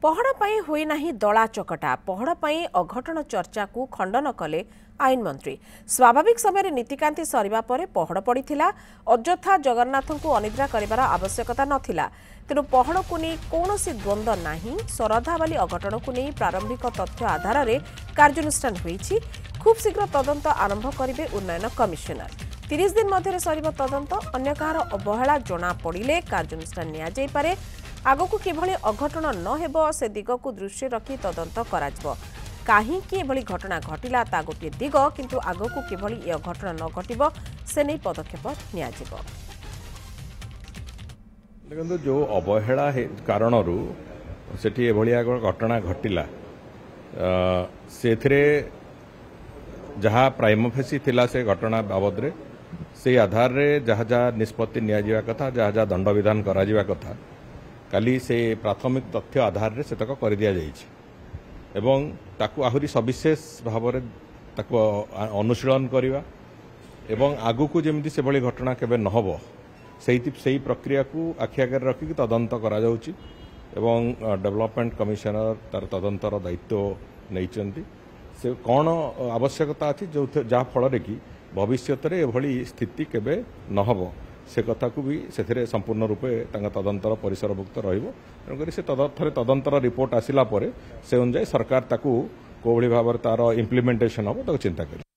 पहड़ पाई हुई नाही दला चकटा पहड़ पाई अघटन चर्चा को खंडन कले आईन मंत्री। स्वाभाविक समय नीतिकांति सरिबा परे पहड़ पड़िथिला। अଯଥା जगन्नाथ को अनिद्रा करिबार आवश्यकता नथिला। तेणु पहड़ को नहीं कौनसी द्वंद्व नाही। शरधाबाली अघटन को नहीं प्रारंभिक तथ्य आधार में कार्यानुष्ठान होईछि। खूब शीघ्र तदंत आरंभ करिवे उन्नयन कमिशनर। 30 दिन मध्य सरिब तदंत। अन्य कहार अवहेला जना पड़िले कार्यानुष्ठान निया जाई पारे। आगकू किभली अघटन न हेबो से दिग को दृष्टि रखी तदंत कराजिबो। काहींकि एभली घटना घटिला ता गोटे दिग, किंतु आगकू किभली ए अघटन न घटिबो से नै पदक्षेप नियाजिबो। देखो जो अवहेला कारणरू सेठी एभली घटना घटिला सेथिरे जहाँ प्राइम फेसी थिला से घटना बाबद रे से आधार रे जहाँ जहाँ निष्पत्ति निया जिवा कथा जहाँ जहाँ दंड विधान करा जिवा कथा काली से प्राथमिक तथ्य आधार रे सेतक कर दिया जाइछि एवं ताकू आहुरी सविशेष भाव रे ताकू अनुशीलन करिवा एवं आगु को जेमिति से भली घटना केबे नहबो सेही प्रक्रिया को आखि आगे रखिक तदंत करा जाउछि एवं डेवलपमेंट कमिशनर तार तदंतर दायित्व नैचंती से कौन आवश्यकता अच्छी जो जहाँ फल कि भविष्य में एभली स्थिति केबे नहब से कथा को भी से संपूर्ण रूपे तदंतर परिसरभुक्त रही से तदंतर रिपोर्ट आसिला परे से अनुसार सरकार ताकू कोभली भाव तार इम्प्लीमेंटेशन हम चिंता कर।